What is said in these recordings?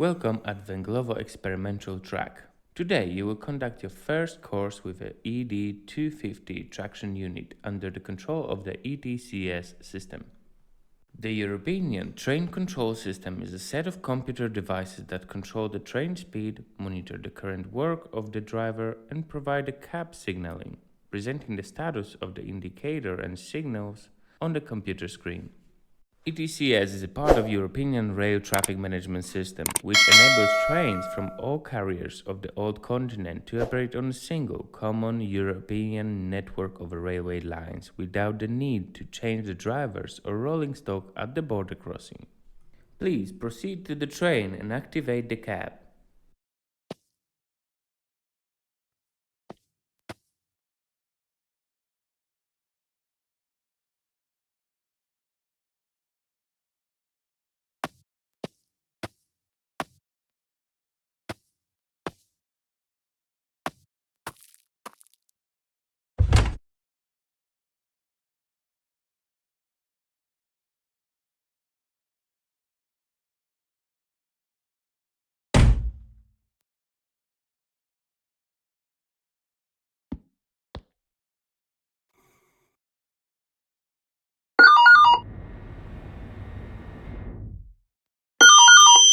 Welcome at Węglowo Experimental Track. Today you will conduct your first course with a ED250 traction unit under the control of the ETCS system. The European Train Control System is a set of computer devices that control the train speed, monitor the current work of the driver, and provide a cab signaling, presenting the status of the indicator and signals on the computer screen. ETCS is a part of European Rail Traffic Management System, which enables trains from all carriers of the old continent to operate on a single, common European network of railway lines without the need to change the drivers or rolling stock at the border crossing. Please proceed to the train and activate the cab.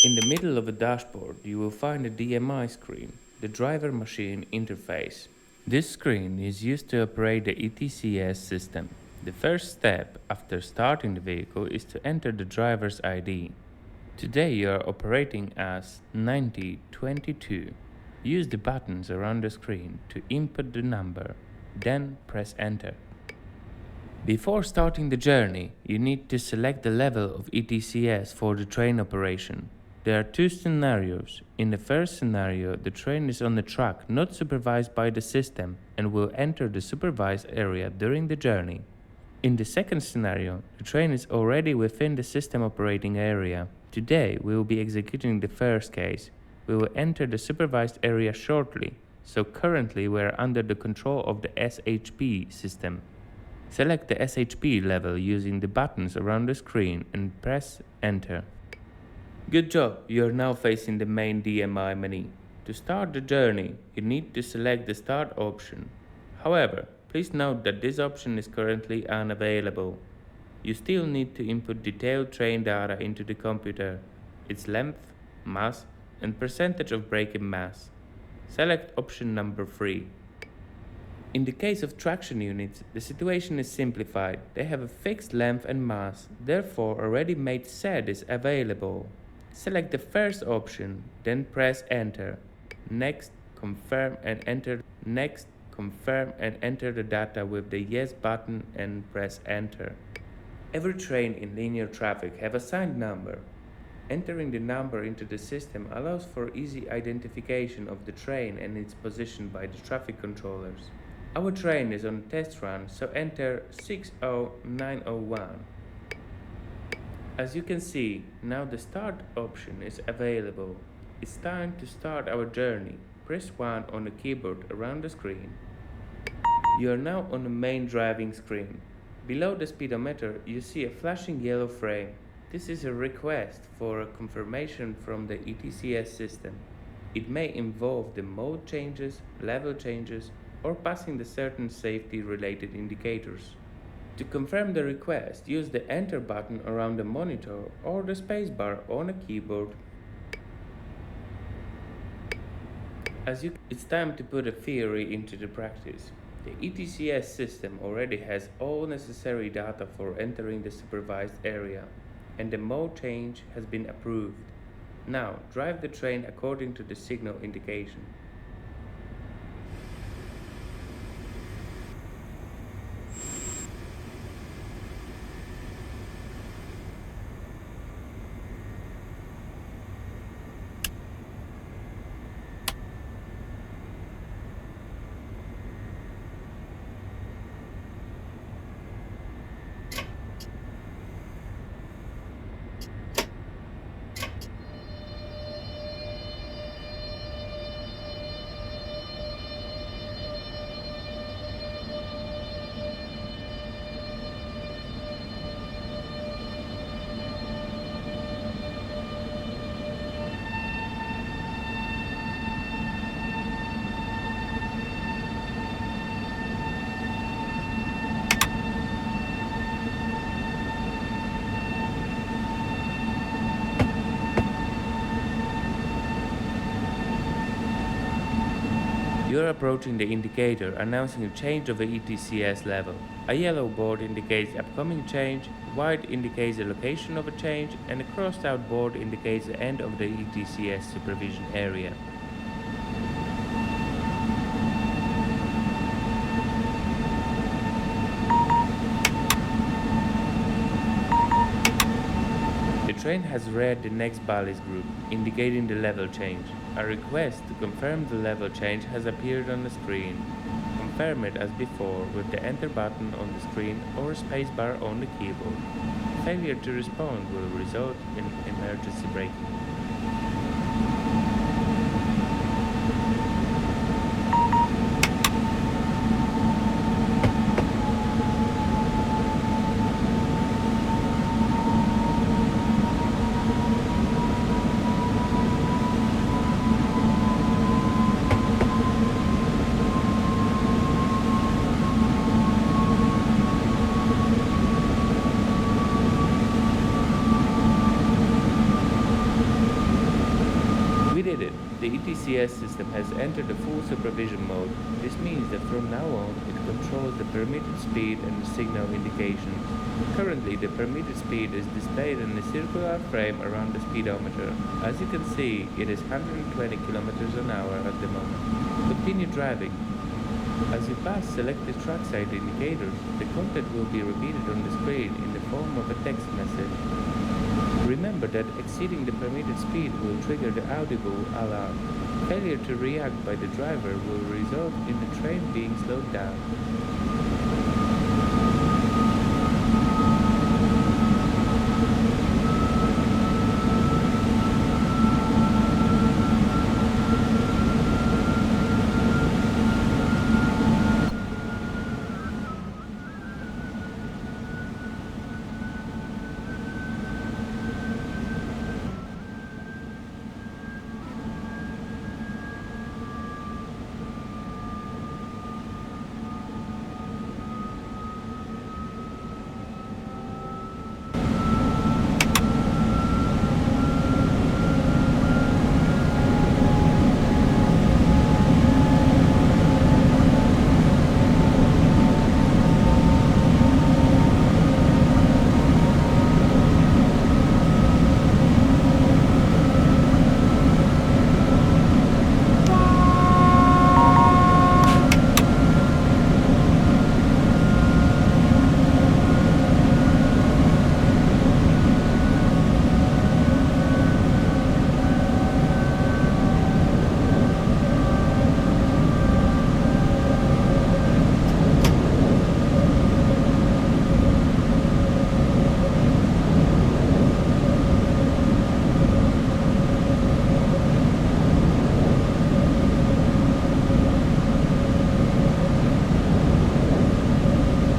In the middle of the dashboard, you will find a DMI screen, the driver machine interface. This screen is used to operate the ETCS system. The first step after starting the vehicle is to enter the driver's ID. Today you are operating as 9022. Use the buttons around the screen to input the number, then press enter. Before starting the journey, you need to select the level of ETCS for the train operation. There are two scenarios. In the first scenario, the train is on the track not supervised by the system and will enter the supervised area during the journey. In the second scenario, the train is already within the system operating area. Today, we will be executing the first case. We will enter the supervised area shortly, so currently we are under the control of the SHP system. Select the SHP level using the buttons around the screen and press enter. Good job, you are now facing the main DMI menu. To start the journey, you need to select the start option. However, please note that this option is currently unavailable. You still need to input detailed train data into the computer, its length, mass, and percentage of braking mass. Select option number 3. In the case of traction units, the situation is simplified. They have a fixed length and mass, therefore a ready-made set is available. Select the first option, then press enter. Next, confirm and enter. Next, confirm and enter the data with the yes button and press enter. Every train in linear traffic have a signed number. Entering the number into the system allows for easy identification of the train and its position by the traffic controllers. Our train is on a test run, so enter 60901. As you can see, now the start option is available. It's time to start our journey. Press 1 on the keyboard around the screen. You are now on the main driving screen. Below the speedometer, you see a flashing yellow frame. This is a request for a confirmation from the ETCS system. It may involve the mode changes, level changes, or passing the certain safety-related indicators. To confirm the request, use the enter button around the monitor or the spacebar on a keyboard. It's time to put a theory into the practice. The ETCS system already has all necessary data for entering the supervised area, and the mode change has been approved. Now, drive the train according to the signal indication. You are approaching the indicator announcing a change of the ETCS level. A yellow board indicates the upcoming change, white indicates the location of a change, and a crossed out board indicates the end of the ETCS supervision area. The train has read the next ballast group, indicating the level change. A request to confirm the level change has appeared on the screen. Confirm it as before with the enter button on the screen or spacebar on the keyboard. Failure to respond will result in emergency braking. The ETCS system has entered the full supervision mode. This means that from now on it controls the permitted speed and the signal indications. Currently the permitted speed is displayed in a circular frame around the speedometer. As you can see, it is 120 km an hour at the moment. Continue driving. As you pass selected trackside indicators, the content will be repeated on the screen in the form of a text message. Remember that exceeding the permitted speed will trigger the audible alarm. Failure to react by the driver will result in the train being slowed down.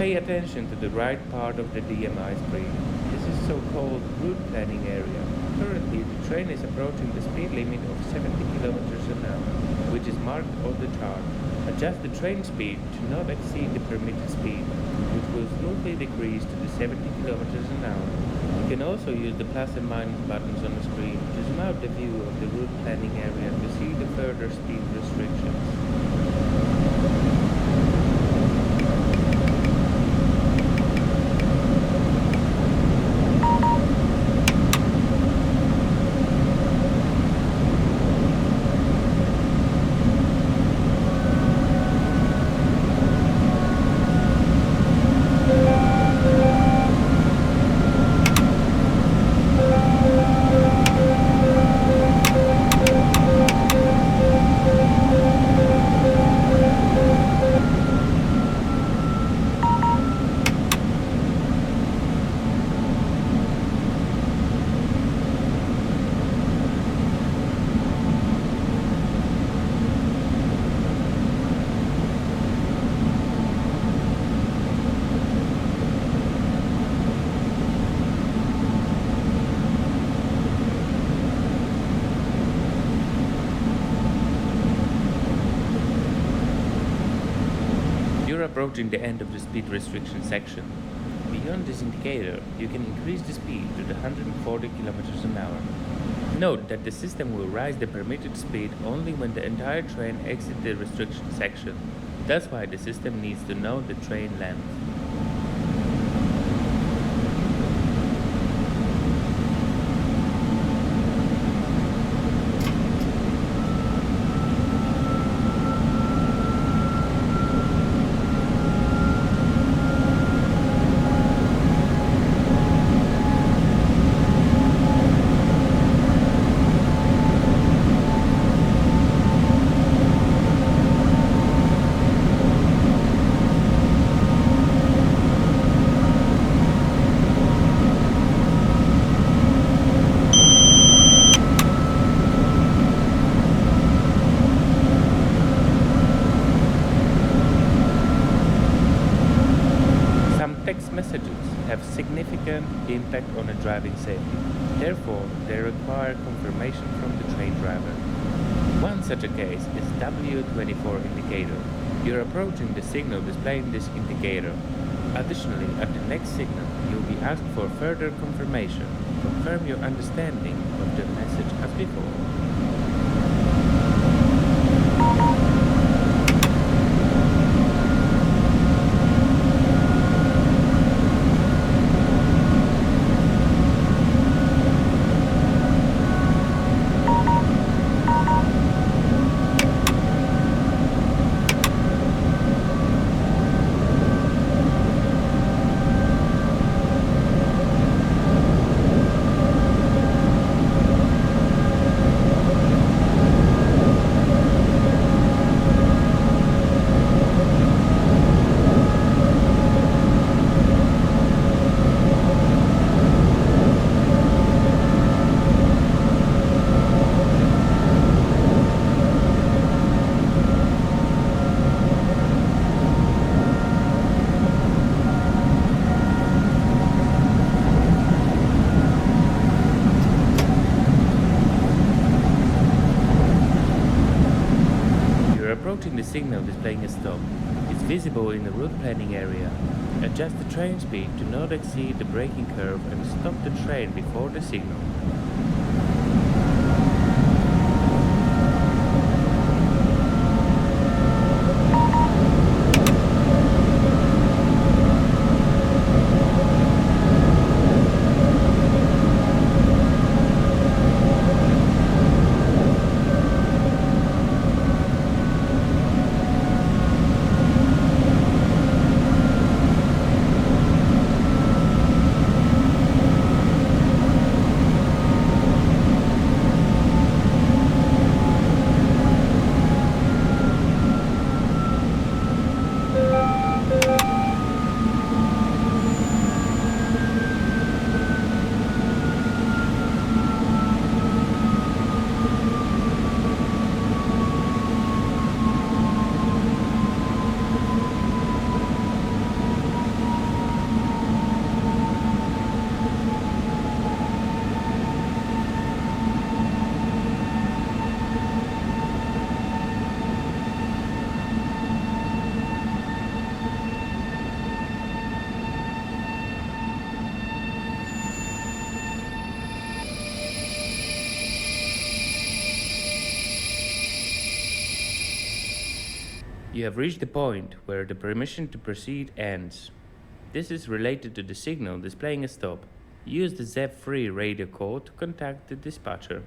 Attention to the right part of the DMI screen. This is so-called route planning area. Currently, the train is approaching the speed limit of 70 km an hour, which is marked on the chart. Adjust the train speed to not exceed the permitted speed, which will smoothly decrease to the 70 km an hour. You can also use the plus and minus buttons on the screen to zoom out the view of the route planning area to see the further speed restrictions. Approaching the end of the speed restriction section. Beyond this indicator, you can increase the speed to the 140 km an hour. Note that the system will raise the permitted speed only when the entire train exits the restriction section. That's why the system needs to know the train length. Text messages have significant impact on a driving safety. Therefore, they require confirmation from the train driver. One such a case is W24 indicator. You're approaching the signal displaying this indicator. Additionally, at the next signal, you'll be asked for further confirmation. Confirm your understanding of the message as before. Approaching the signal displaying a stop. It's visible in the route planning area. Adjust the train speed to not exceed the braking curve and stop the train before the signal. You have reached the point where the permission to proceed ends. This is related to the signal displaying a stop. Use the Z3 radio code to contact the dispatcher.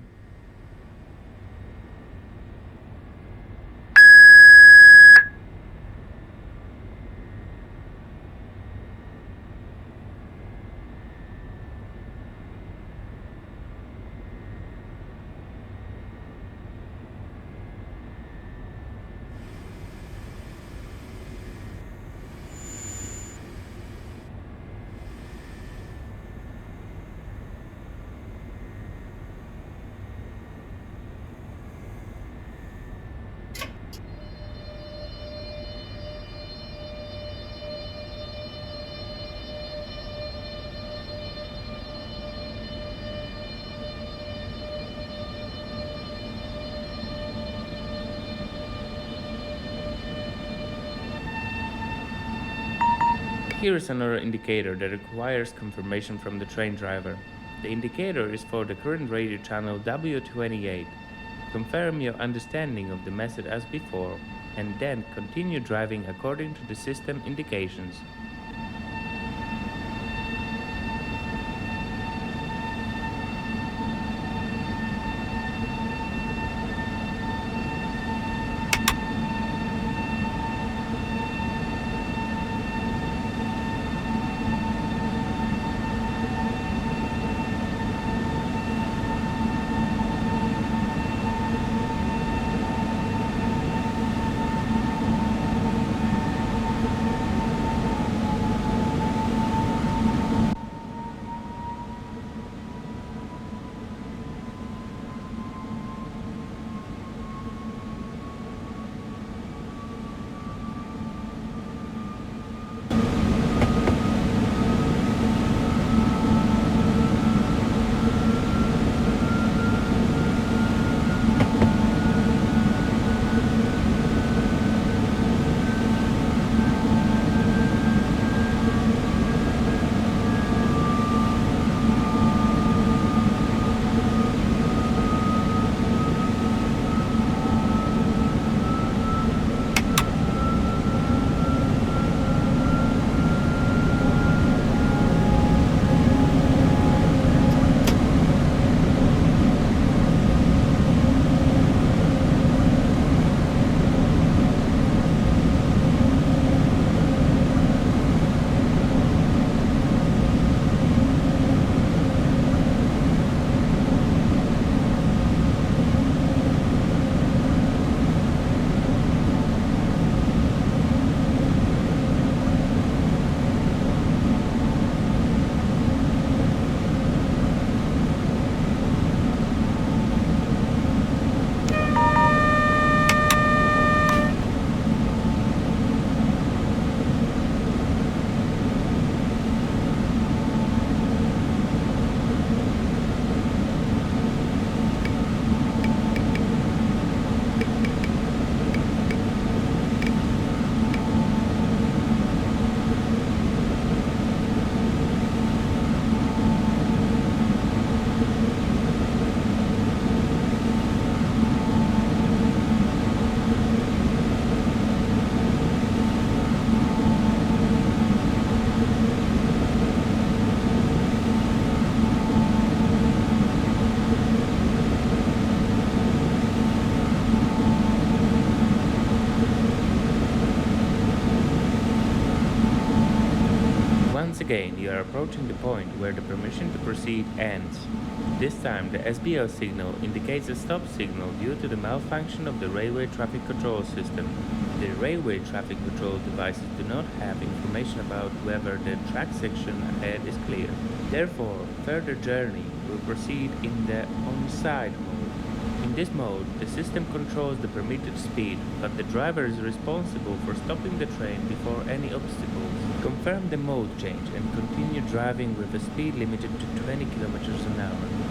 Here is another indicator that requires confirmation from the train driver. The indicator is for the current radio channel W28. Confirm your understanding of the method as before, and then continue driving according to the system indications. Again, you are approaching the point where the permission to proceed ends. This time, the SBL signal indicates a stop signal due to the malfunction of the railway traffic control system. The railway traffic control devices do not have information about whether the track section ahead is clear. Therefore, further journey will proceed in the on-side mode. In this mode, the system controls the permitted speed, but the driver is responsible for stopping the train before any obstacles. Confirm the mode change and continue driving with a speed limited to 20 km an hour.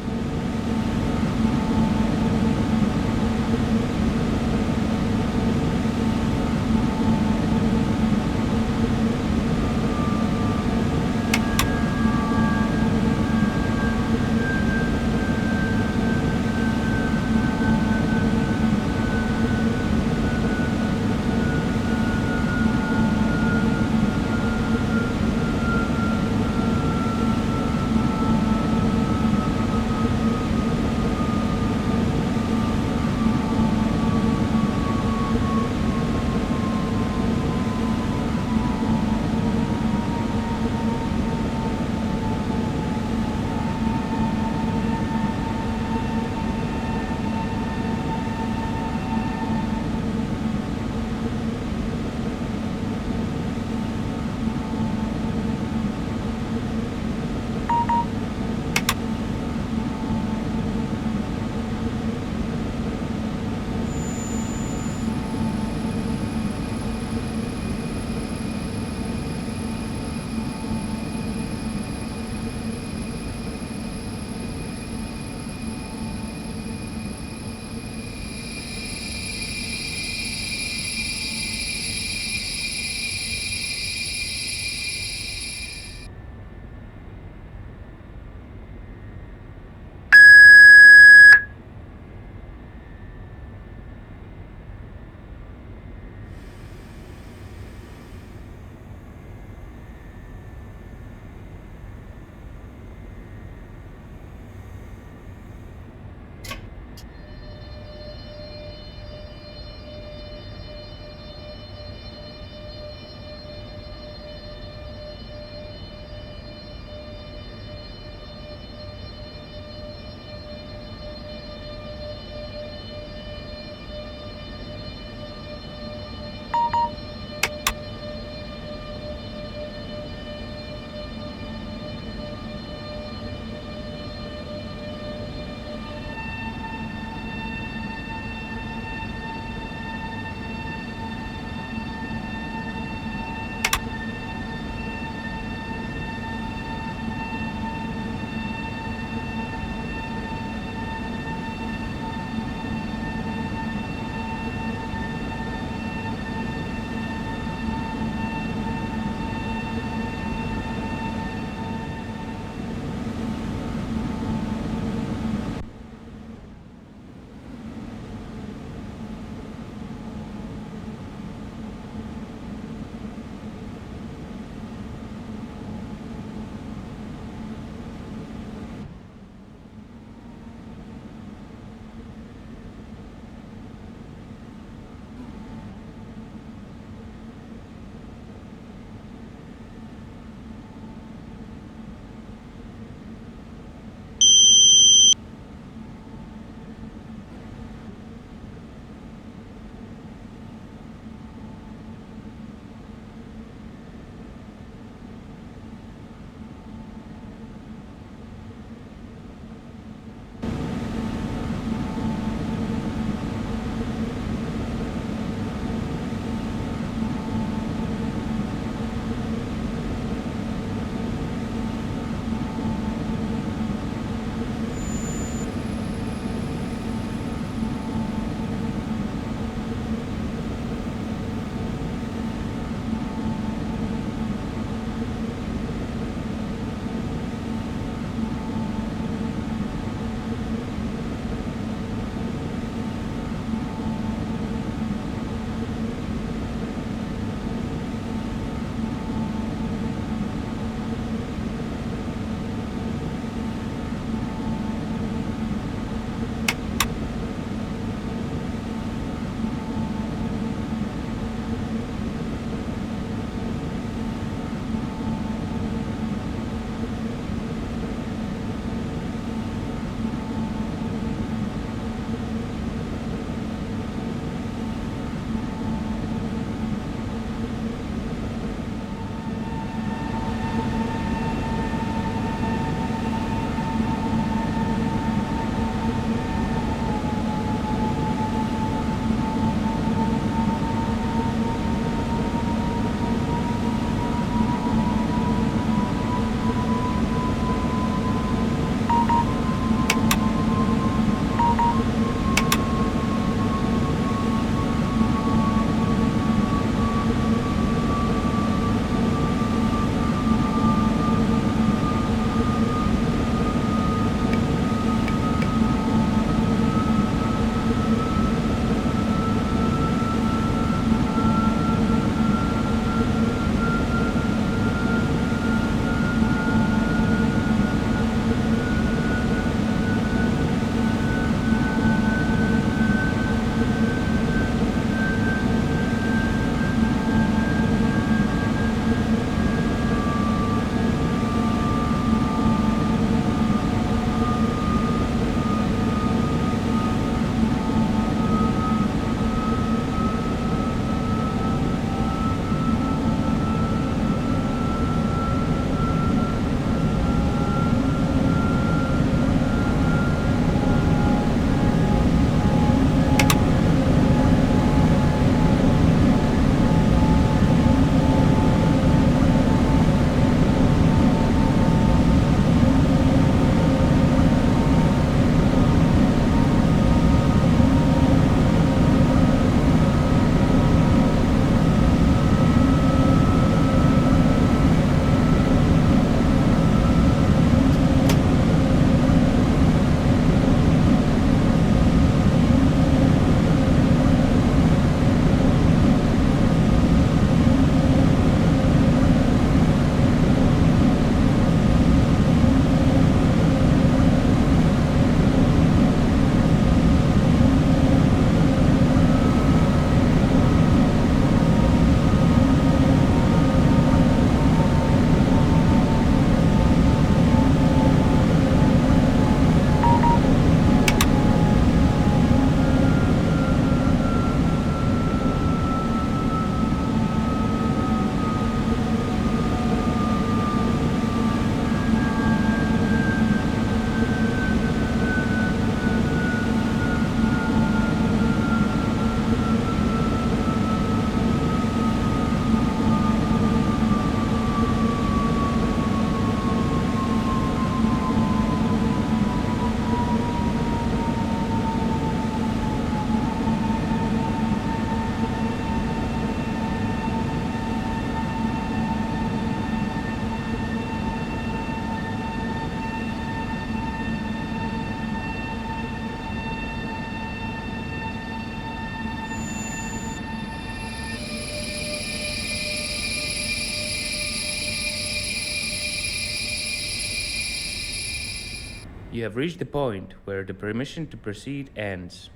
You have reached the point where the permission to proceed ends.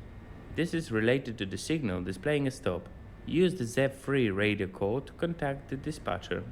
This is related to the signal displaying a stop. Use the Z3 radio code to contact the dispatcher.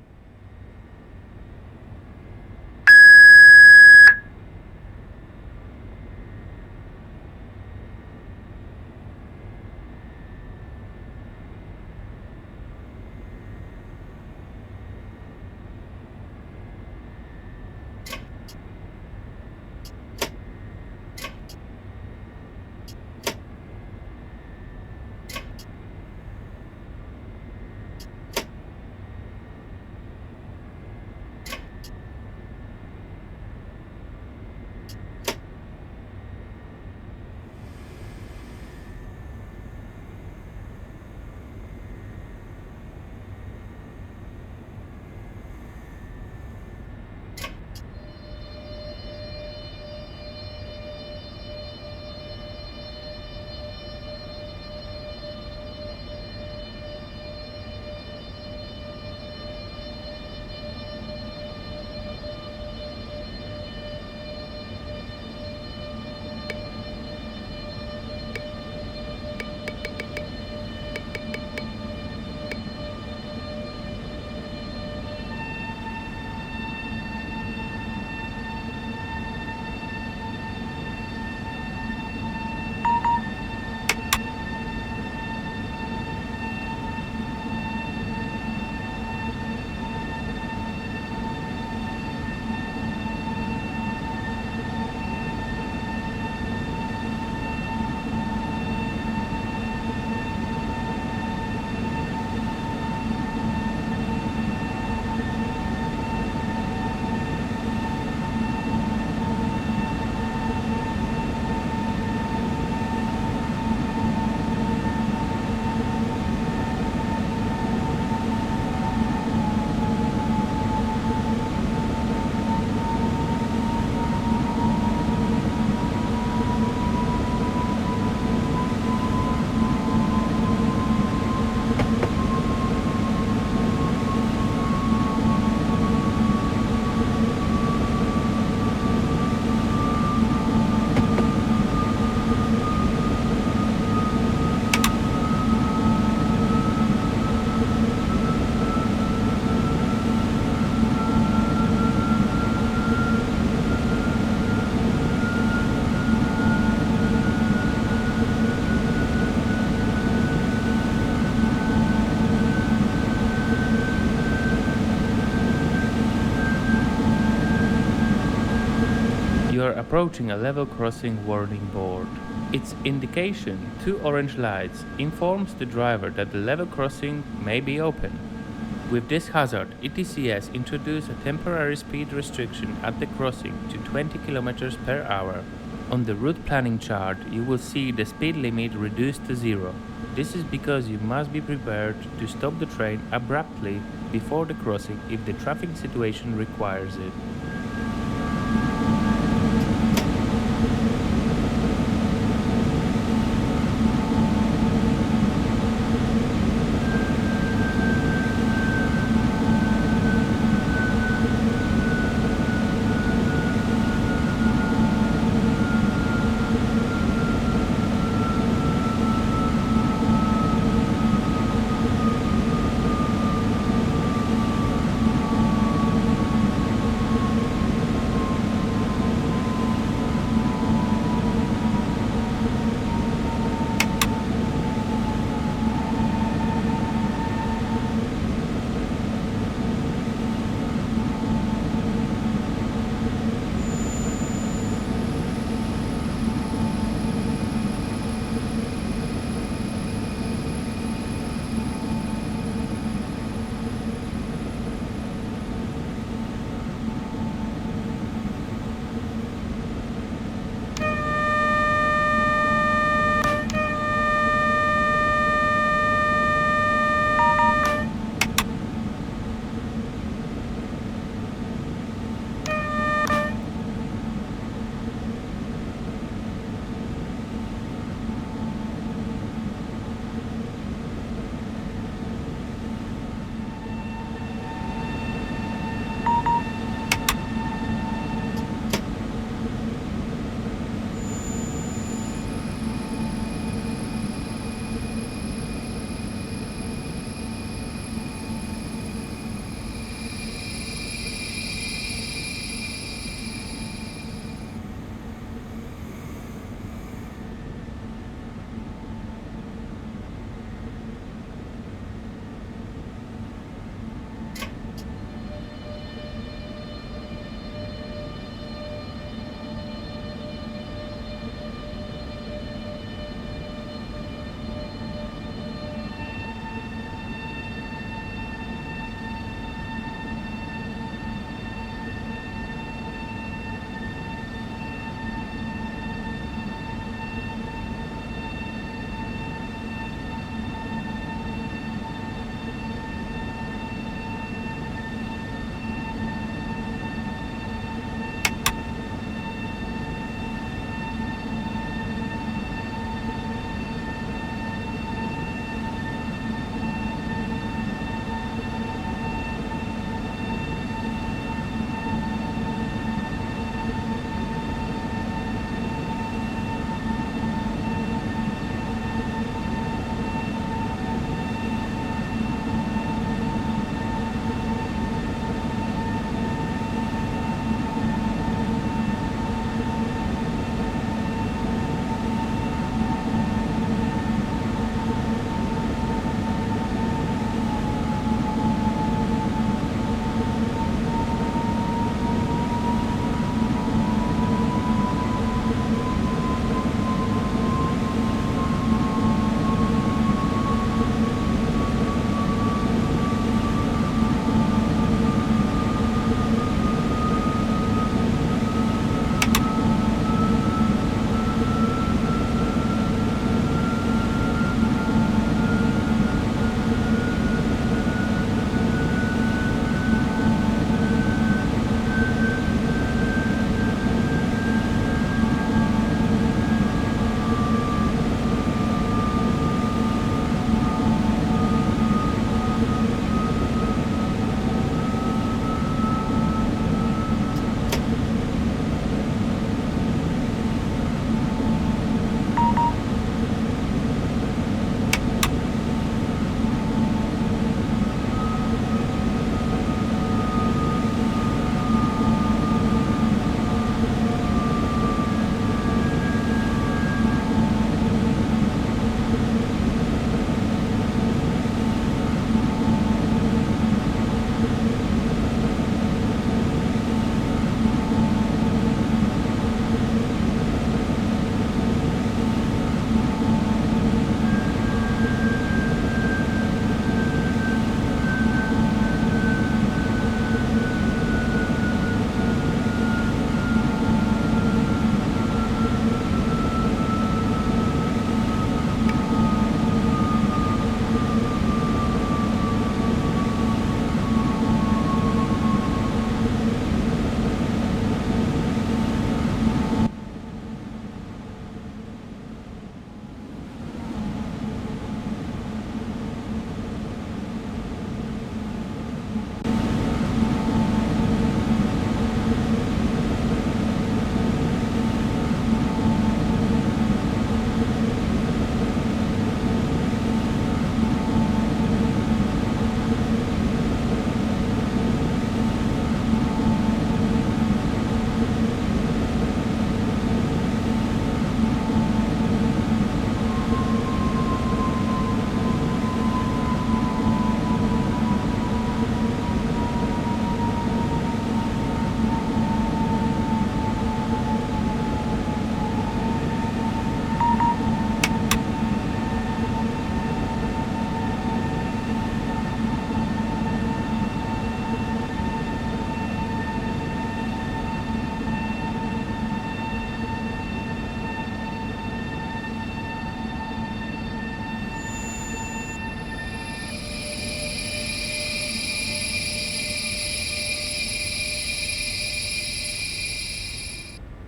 You are approaching a level crossing warning board. Its indication, 2 orange lights, informs the driver that the level crossing may be open. With this hazard, ETCS introduced a temporary speed restriction at the crossing to 20 km per hour. On the route planning chart, you will see the speed limit reduced to 0. This is because you must be prepared to stop the train abruptly before the crossing if the traffic situation requires it.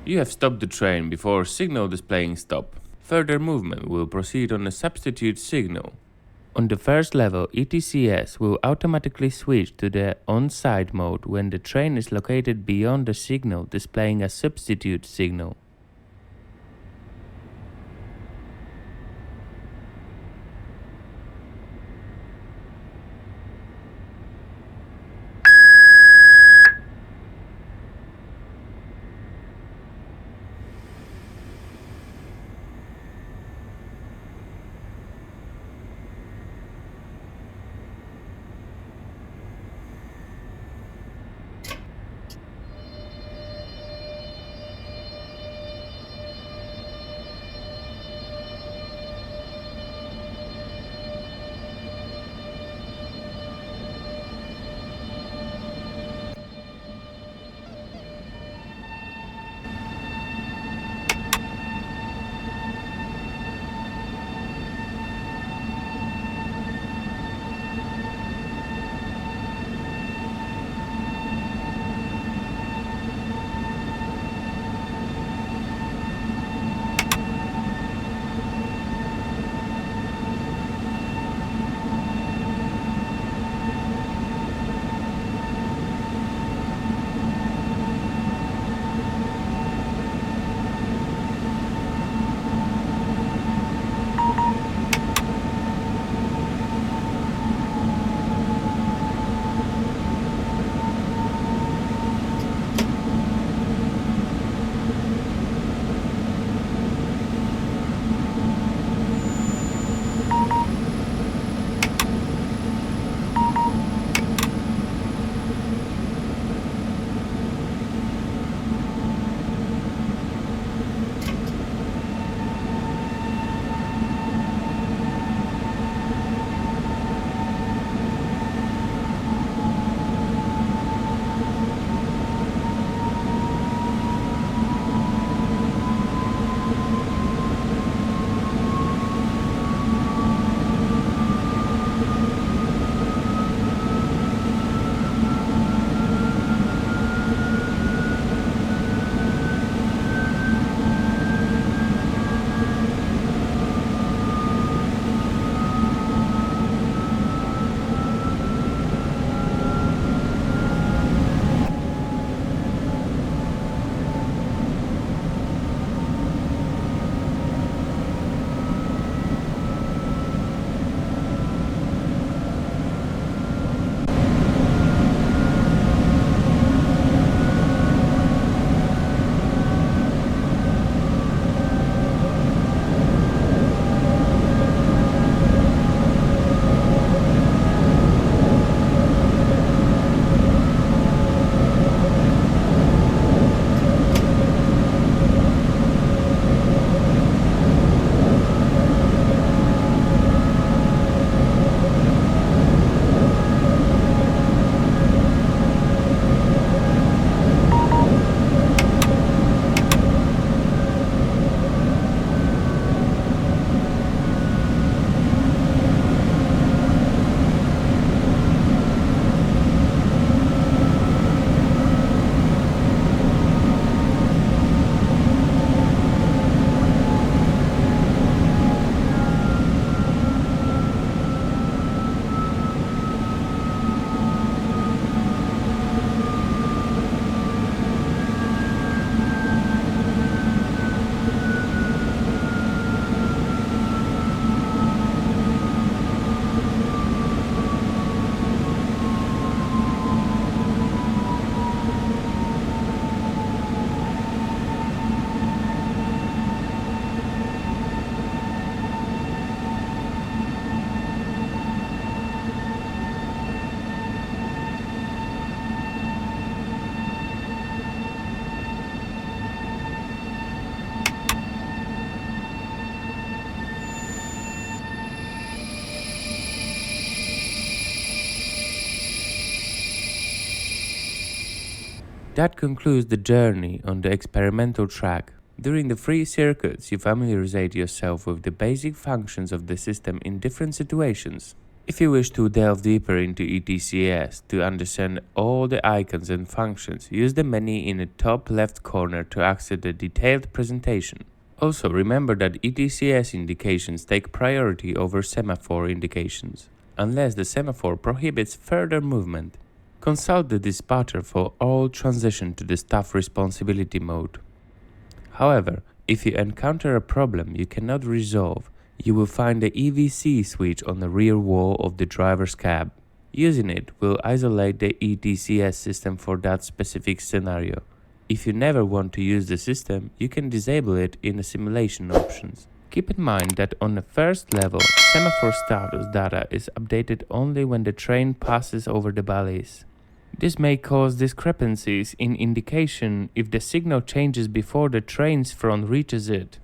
You have stopped the train before signal displaying stop. Further movement will proceed on a substitute signal. On the first level, ETCS will automatically switch to the on-side mode when the train is located beyond the signal displaying a substitute signal. That concludes the journey on the experimental track. During the 3 circuits, you familiarize yourself with the basic functions of the system in different situations. If you wish to delve deeper into ETCS to understand all the icons and functions, use the menu in the top left corner to access the detailed presentation. Also remember that ETCS indications take priority over semaphore indications, unless the semaphore prohibits further movement. Consult the dispatcher for all transition to the staff responsibility mode. However, if you encounter a problem you cannot resolve, you will find the EVC switch on the rear wall of the driver's cab. Using it will isolate the ETCS system for that specific scenario. If you never want to use the system, you can disable it in the simulation options. Keep in mind that on the first level, semaphore status data is updated only when the train passes over the balise. This may cause discrepancies in indication if the signal changes before the train's front reaches it.